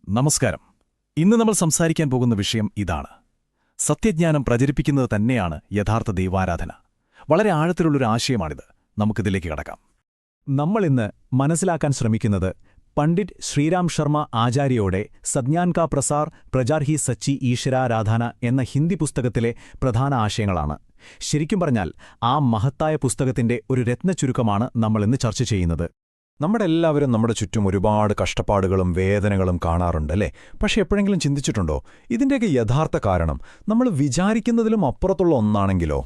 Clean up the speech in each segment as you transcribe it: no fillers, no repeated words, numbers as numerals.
നമസ്കാരം. ഇന്ന് നമ്മൾ സംസാരിക്കാൻ പോകുന്ന വിഷയം ഇതാണ്. സത്യജ്ഞാനം പ്രചരിപ്പിക്കുന്നത് തന്നെയാണ് യഥാർത്ഥ ദൈവാരാധന. വളരെ ആഴത്തിലുള്ളൊരു ആശയമാണിത്. നമുക്കിതിലേക്ക് കടക്കാം. നമ്മളിന്ന് മനസ്സിലാക്കാൻ ശ്രമിക്കുന്നത് പണ്ഡിറ്റ് ശ്രീരാം ശർമ്മ ആചാര്യയുടെ സജ്ഞാൻ കാ പ്രസാർ പ്രചാർ ഹി സച്ചി ഈശ്വരാരാധന എന്ന ഹിന്ദി പുസ്തകത്തിലെ പ്രധാന ആശയങ്ങളാണ്. ശരിക്കും പറഞ്ഞാൽ ആ മഹത്തായ പുസ്തകത്തിന്റെ ഒരു രത്നച്ചുരുക്കമാണ് നമ്മളിന്ന് ചർച്ച ചെയ്യുന്നത്. നമ്മളെല്ലാവരും നമ്മുടെ ചുറ്റും ഒരുപാട് കഷ്ടപ്പാടുകളും വേദനകളും കാണാറുണ്ടല്ലേ? പക്ഷെ എപ്പോഴെങ്കിലും ചിന്തിച്ചിട്ടുണ്ടോ, ഇതിൻ്റെയൊക്കെ യഥാർത്ഥ കാരണം നമ്മൾ വിചാരിക്കുന്നതിലും അപ്പുറത്തുള്ള ഒന്നാണെങ്കിലോ?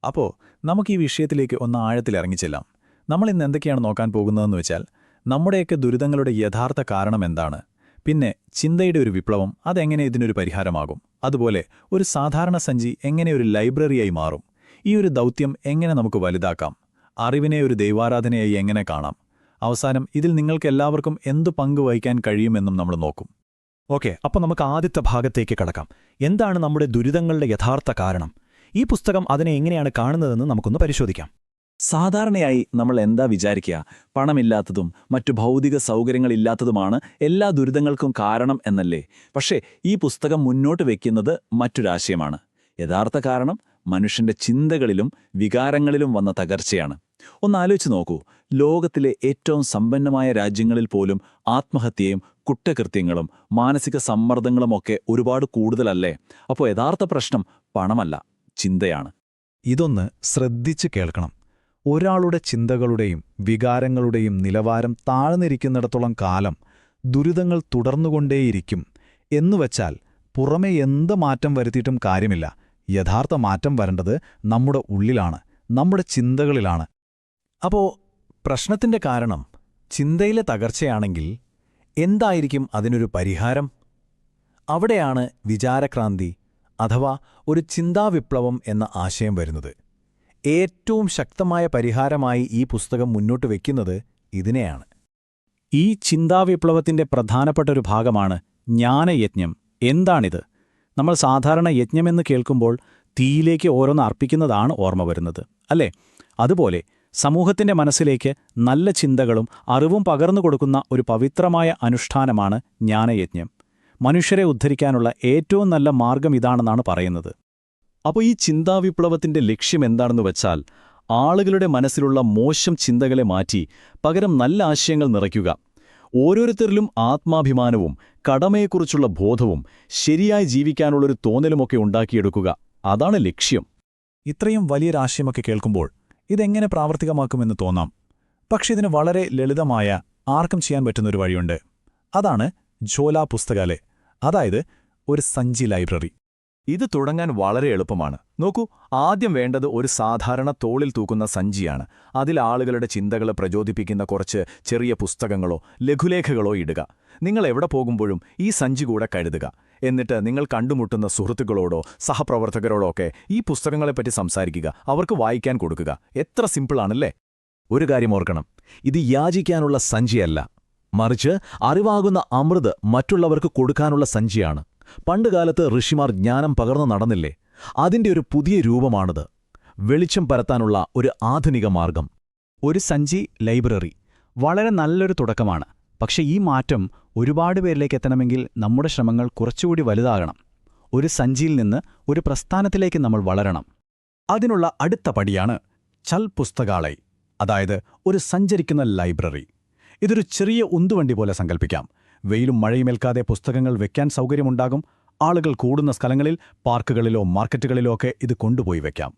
അപ്പോ നമുക്ക് ഈ വിഷയത്തിലേക്ക് ഒന്ന് ആഴത്തിലിറങ്ങിച്ചെല്ലാം. നമ്മളിന്ന് എന്തൊക്കെയാണ് നോക്കാൻ പോകുന്നതെന്ന് വെച്ചാൽ, നമ്മുടെയൊക്കെ ദുരിതങ്ങളുടെ യഥാർത്ഥ കാരണം എന്താണ്, പിന്നെ ചിന്തയുടെ ഒരു വിപ്ലവം അതെങ്ങനെ ഇതിനൊരു പരിഹാരമാകും, അതുപോലെ ഒരു സാധാരണ സഞ്ചി എങ്ങനെ ഒരു ലൈബ്രറിയായി മാറും, ഈ ഒരു ദൗത്യം എങ്ങനെ നമുക്ക് വലുതാക്കാം, അറിവിനെ ഒരു ദൈവാരാധനയായി എങ്ങനെ കാണാം, അവസാനം ഇതിൽ നിങ്ങൾക്കെല്ലാവർക്കും എന്തു പങ്ക് വഹിക്കാൻ കഴിയുമെന്നും നമ്മൾ നോക്കും. ഓക്കെ, അപ്പോൾ നമുക്ക് ആദ്യത്തെ ഭാഗത്തേക്ക് കടക്കാം. എന്താണ് നമ്മുടെ ദുരിതങ്ങളുടെ യഥാർത്ഥ കാരണം? ഈ പുസ്തകം അതിനെ എങ്ങനെയാണ് കാണുന്നതെന്ന് നമുക്കൊന്ന് പരിശോധിക്കാം. സാധാരണയായി നമ്മൾ എന്താ വിചാരിക്കുക, പണമില്ലാത്തതും മറ്റു ഭൗതിക സൗകര്യങ്ങളില്ലാത്തതുമാണ് എല്ലാ ദുരിതങ്ങൾക്കും കാരണം എന്നല്ലേ? പക്ഷേ ഈ പുസ്തകം മുന്നോട്ട് വയ്ക്കുന്നത് മറ്റൊരാശയമാണ്. യഥാർത്ഥ കാരണം മനുഷ്യന്റെ ചിന്തകളിലും വികാരങ്ങളിലും വന്ന തകർച്ചയാണ്. ഒന്നാലോചിച്ച് നോക്കൂ, ലോകത്തിലെ ഏറ്റവും സമ്പന്നമായ രാജ്യങ്ങളിൽ പോലും ആത്മഹത്യയും കുറ്റകൃത്യങ്ങളും മാനസിക സമ്മർദ്ദങ്ങളുമൊക്കെ ഒരുപാട് കൂടുതലല്ലേ? അപ്പോൾ യഥാർത്ഥ പ്രശ്നം പണമല്ല, ചിന്തയാണ്. ഇതൊന്ന് ശ്രദ്ധിച്ച് കേൾക്കണം. ഒരാളുടെ ചിന്തകളുടെയും വികാരങ്ങളുടെയും നിലവാരം താഴ്ന്നിരിക്കുന്നിടത്തോളം കാലം ദുരിതങ്ങൾ തുടർന്നുകൊണ്ടേയിരിക്കും. എന്നുവച്ചാൽ പുറമെ എന്ത് മാറ്റം വരുത്തിയിട്ടും കാര്യമില്ല. യഥാർത്ഥ മാറ്റം വരേണ്ടത് നമ്മുടെ ഉള്ളിലാണ്, നമ്മുടെ ചിന്തകളിലാണ്. അപ്പോൾ പ്രശ്നത്തിന്റെ കാരണം ചിന്തയിലെ തകർച്ചയാണെങ്കിൽ എന്തായിരിക്കും അതിനൊരു പരിഹാരം? അവിടെയാണ് വിചാരക്രാന്തി അഥവാ ഒരു ചിന്താവിപ്ലവം എന്ന ആശയം വരുന്നത്. ഏറ്റവും ശക്തമായ പരിഹാരമായി ഈ പുസ്തകം മുന്നോട്ട് വയ്ക്കുന്നത് ഇതിനെയാണ്. ഈ ചിന്താവിപ്ലവത്തിന്റെ പ്രധാനപ്പെട്ട ഒരു ഭാഗമാണ് ജ്ഞാനയജ്ഞം. എന്താണിത്? നമ്മൾ സാധാരണ യജ്ഞമെന്ന് കേൾക്കുമ്പോൾ തീയിലേക്ക് ഓരോന്ന് അർപ്പിക്കുന്നതാണ് ഓർമ്മ വരുന്നത്, അല്ലേ? അതുപോലെ സമൂഹത്തിന്റെ മനസ്സിലേക്ക് നല്ല ചിന്തകളും അറിവും പകർന്നു കൊടുക്കുന്ന ഒരു പവിത്രമായ അനുഷ്ഠാനമാണ് ജ്ഞാനയജ്ഞം. മനുഷ്യരെ ഉദ്ധരിക്കാനുള്ള ഏറ്റവും നല്ല മാർഗം ഇതാണെന്നാണ് പറയുന്നത്. അപ്പോൾ ഈ ചിന്താവിപ്ലവത്തിന്റെ ലക്ഷ്യം എന്താണെന്ന് വെച്ചാൽ, ആളുകളുടെ മനസ്സിലുള്ള മോശം ചിന്തകളെ മാറ്റി പകരം നല്ല ആശയങ്ങൾ നിറയ്ക്കുക. ഓരോരുത്തരിലും ആത്മാഭിമാനവും കടമയെക്കുറിച്ചുള്ള ബോധവും ശരിയായി ജീവിക്കാനുള്ളൊരു തോന്നലുമൊക്കെ ഉണ്ടാക്കിയെടുക്കുക. അതാണ് ലക്ഷ്യം. ഇത്രയും വലിയൊരാശയമൊക്കെ കേൾക്കുമ്പോൾ ഇതെങ്ങനെ പ്രാവർത്തികമാക്കുമെന്ന് തോന്നാം. പക്ഷെ ഇതിന് വളരെ ലളിതമായ, ആർക്കും ചെയ്യാൻ പറ്റുന്നൊരു വഴിയുണ്ട്. അതാണ് ഝോല പുസ്തകാലയ, അതായത് ഒരു സഞ്ചി ലൈബ്രറി. ഇത് തുടങ്ങാൻ വളരെ എളുപ്പമാണ്. നോക്കൂ, ആദ്യം വേണ്ടത് ഒരു സാധാരണ തോളിൽ തൂക്കുന്ന സഞ്ചിയാണ്. അതിൽ ആളുകളുടെ ചിന്തകളെ പ്രചോദിപ്പിക്കുന്ന കുറച്ച് ചെറിയ പുസ്തകങ്ങളോ ലഘുലേഖകളോ ഇടുക. നിങ്ങൾ എവിടെ പോകുമ്പോഴും ഈ സഞ്ചി കൂടെ കരുതുക. എന്നിട്ട് നിങ്ങൾ കണ്ടുമുട്ടുന്ന സുഹൃത്തുക്കളോടോ സഹപ്രവർത്തകരോടോ ഒക്കെ ഈ പുസ്തകങ്ങളെപ്പറ്റി സംസാരിക്കുക, അവർക്ക് വായിക്കാൻ കൊടുക്കുക. എത്ര സിമ്പിളാണല്ലേ? ഒരു കാര്യം ഓർക്കണം, ഇത് യാചിക്കാനുള്ള സഞ്ചിയല്ല, മറിച്ച് അറിവാകുന്ന അമൃത് മറ്റുള്ളവർക്ക് കൊടുക്കാനുള്ള സഞ്ചിയാണ്. പണ്ടുകാലത്ത് ഋഷിമാർ ജ്ഞാനം പകർന്നു നടന്നില്ലേ? അതിന്റെ ഒരു പുതിയ രൂപമാണിത്. വെളിച്ചം പരത്താനുള്ള ഒരു ആധുനിക മാർഗം. ഒരു സഞ്ചി ലൈബ്രറി വളരെ നല്ലൊരു തുടക്കമാണ്. പക്ഷെ ഈ മാറ്റം ഒരുപാട് പേരിലേക്ക് എത്തണമെങ്കിൽ നമ്മുടെ ശ്രമങ്ങൾ കുറച്ചുകൂടി വലുതാകണം. ഒരു സഞ്ചിയിൽ നിന്ന് ഒരു പ്രസ്ഥാനത്തിലേക്ക് നമ്മൾ വളരണം. അതിനുള്ള അടുത്ത പടിയാണ് ചൽ പുസ്തകാലയ, അതായത് ഒരു സഞ്ചരിക്കുന്ന ലൈബ്രറി. ഇതൊരു ചെറിയ ഉന്തുവണ്ടി പോലെ സങ്കല്പിക്കാം. വെയിലും മഴയുമേൽക്കാതെ പുസ്തകങ്ങൾ വെക്കാൻ സൗകര്യമുണ്ടാകും. ആളുകൾ കൂടുന്ന സ്ഥലങ്ങളിൽ, പാർക്കുകളിലോ മാർക്കറ്റുകളിലോ ഒക്കെ ഇത് കൊണ്ടുപോയി വെക്കാം.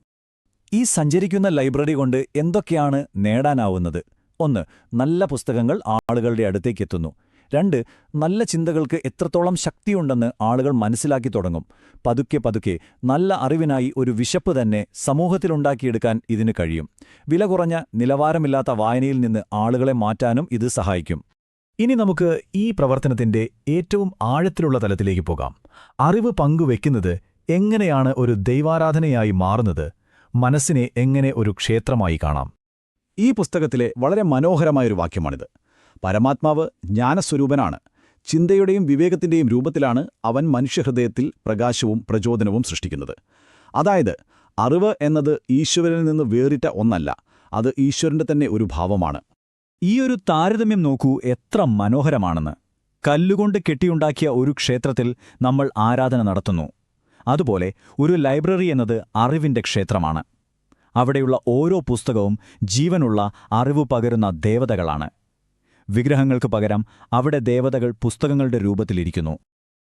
ഈ സഞ്ചരിക്കുന്ന ലൈബ്രറി കൊണ്ട് എന്തൊക്കെയാണ് നേടാനാവുന്നത്? 1. നല്ല പുസ്തകങ്ങൾ ആളുകളുടെ അടുത്തേക്കെത്തുന്നു. 2. നല്ല ചിന്തകൾക്ക് എത്രത്തോളം ശക്തിയുണ്ടെന്ന് ആളുകൾ മനസ്സിലാക്കി തുടങ്ങും. പതുക്കെ പതുക്കെ നല്ല അറിവിനായി ഒരു വിശപ്പ് തന്നെ സമൂഹത്തിലുണ്ടാക്കിയെടുക്കാൻ ഇതിന് കഴിയും. വില കുറഞ്ഞ നിലവാരമില്ലാത്ത വായനയിൽ നിന്ന് ആളുകളെ മാറ്റാനും ഇത് സഹായിക്കും. ഇനി നമുക്ക് ഈ പ്രവർത്തനത്തിന്റെ ഏറ്റവും ആഴത്തിലുള്ള തലത്തിലേക്ക് പോകാം. അറിവ് പങ്കുവെക്കുന്നത് എങ്ങനെയാണ് ഒരു ദൈവാരാധനയായി മാറുന്നത്? മനസ്സിനെ എങ്ങനെ ഒരു ക്ഷേത്രമായി കാണാം? ഈ പുസ്തകത്തിലെ വളരെ മനോഹരമായൊരു വാക്യമാണിത്. പരമാത്മാവ് ജ്ഞാനസ്വരൂപനാണ്. ചിന്തയുടെയും വിവേകത്തിന്റെയും രൂപത്തിലാണ് അവൻ മനുഷ്യഹൃദയത്തിൽ പ്രകാശവും പ്രചോദനവും സൃഷ്ടിക്കുന്നത്. അതായത് അറിവ് എന്നത് ഈശ്വരനിൽ നിന്ന് വേറിട്ട ഒന്നല്ല, അത് ഈശ്വരന്റെ തന്നെ ഒരു ഭാവമാണ്. ഈയൊരു താരതമ്യം നോക്കൂ, എത്ര മനോഹരമാണെന്ന്. കല്ലുകൊണ്ട് കെട്ടിയുണ്ടാക്കിയ ഒരു ക്ഷേത്രത്തിൽ നമ്മൾ ആരാധന നടത്തുന്നു. അതുപോലെ ഒരു ലൈബ്രറി എന്നത് അറിവിന്റെ ക്ഷേത്രമാണ്. അവിടെയുള്ള ഓരോ പുസ്തകവും ജീവനുള്ള അറിവ് പകരുന്ന ദേവതകളാണ്. വിഗ്രഹങ്ങൾക്ക് പകരം അവിടെ ദേവതകൾ പുസ്തകങ്ങളുടെ രൂപത്തിലിരിക്കുന്നു.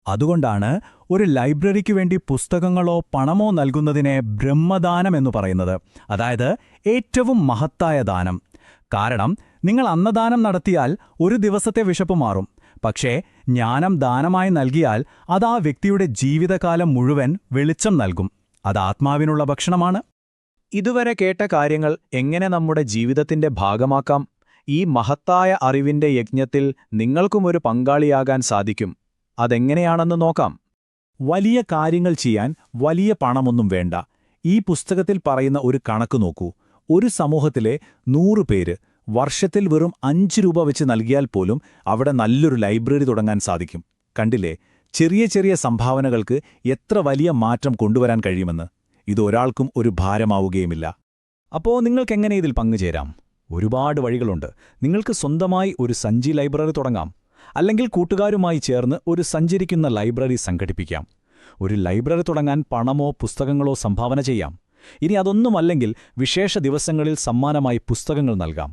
അതുകൊണ്ടാണ് ഒരു ലൈബ്രറിക്കു വേണ്ടി പുസ്തകങ്ങളോ പണമോ നൽകുന്നതിനെ ബ്രഹ്മദാനം എന്നു പറയുന്നത്, അതായത് ഏറ്റവും മഹത്തായ ദാനം. കാരണം നിങ്ങൾ അന്നദാനം നടത്തിയാൽ ഒരു ദിവസത്തെ വിശപ്പ് മാറും. പക്ഷേ ജ്ഞാനം ദാനമായി നൽകിയാൽ അത് ആ വ്യക്തിയുടെ ജീവിതകാലം മുഴുവൻ വെളിച്ചം നൽകും. അത് ആത്മാവിനുള്ള ഭക്ഷണമാണ്. ഇതുവരെ കേട്ട കാര്യങ്ങൾ എങ്ങനെ നമ്മുടെ ജീവിതത്തിന്റെ ഭാഗമാക്കാം? ഈ മഹത്തായ അറിവിന്റെ യജ്ഞത്തിൽ നിങ്ങൾക്കും ഒരു പങ്കാളിയാകാൻ സാധിക്കും. അതെങ്ങനെയാണെന്ന് നോക്കാം. വലിയ കാര്യങ്ങൾ ചെയ്യാൻ വലിയ പണമൊന്നും വേണ്ട. ഈ പുസ്തകത്തിൽ പറയുന്ന ഒരു കണക്ക് നോക്കൂ. ഒരു സമൂഹത്തിലെ 100 പേര് വർഷത്തിൽ വെറും 5 രൂപ വെച്ച് നൽകിയാൽ പോലും അവിടെ നല്ലൊരു ലൈബ്രറി തുടങ്ങാൻ സാധിക്കും. കണ്ടില്ലേ, ചെറിയ ചെറിയ സംഭാവനകൾക്ക് എത്ര വലിയ മാറ്റം കൊണ്ടുവരാൻ കഴിയുമെന്ന്. ഇത് ഒരാൾക്കും ഒരു ഭാരമാവുകയുമില്ല. അപ്പോൾ നിങ്ങൾക്കെങ്ങനെ ഇതിൽ പങ്കുചേരാം? ഒരുപാട് വഴികളുണ്ട്. നിങ്ങൾക്ക് സ്വന്തമായി ഒരു സഞ്ചി ലൈബ്രറി തുടങ്ങാം. അല്ലെങ്കിൽ കൂട്ടുകാരുമായി ചേർന്ന് ഒരു സഞ്ചരിക്കുന്ന ലൈബ്രറി സംഘടിപ്പിക്കാം. ഒരു ലൈബ്രറി തുടങ്ങാൻ പണമോ പുസ്തകങ്ങളോ സംഭാവന ചെയ്യാം. ഇനി അതൊന്നുമല്ലെങ്കിൽ വിശേഷ ദിവസങ്ങളിൽ സമ്മാനമായി പുസ്തകങ്ങൾ നൽകാം.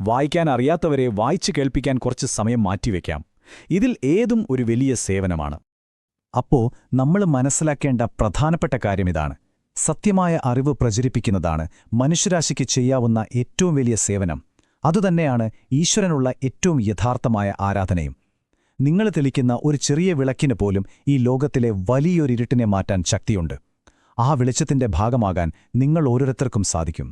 വായിക്കാൻ അറിയാത്തവരെ വായിച്ചു കേൾപ്പിക്കാൻ കുറച്ച് സമയം മാറ്റിവെക്കാം. ഇതിൽ ഏതും ഒരു വലിയ സേവനമാണ്. അപ്പോ നമ്മൾ മനസ്സിലാക്കേണ്ട പ്രധാനപ്പെട്ട കാര്യമിതാണ്: സത്യമായ അറിവ് പ്രചരിപ്പിക്കുന്നതാണ് മനുഷ്യരാശിക്ക് ചെയ്യാവുന്ന ഏറ്റവും വലിയ സേവനം. അതുതന്നെയാണ് ഈശ്വരനുള്ള ഏറ്റവും യഥാർത്ഥമായ ആരാധനയും. നിങ്ങൾ തെളിക്കുന്ന ഒരു ചെറിയ വിളക്കിന് പോലും ഈ ലോകത്തിലെ വലിയൊരിരുട്ടിനെ മാറ്റാൻ ശക്തിയുണ്ട്. ആ വെളിച്ചത്തിന്റെ ഭാഗമാകാൻ നിങ്ങൾ ഓരോരുത്തർക്കും സാധിക്കും.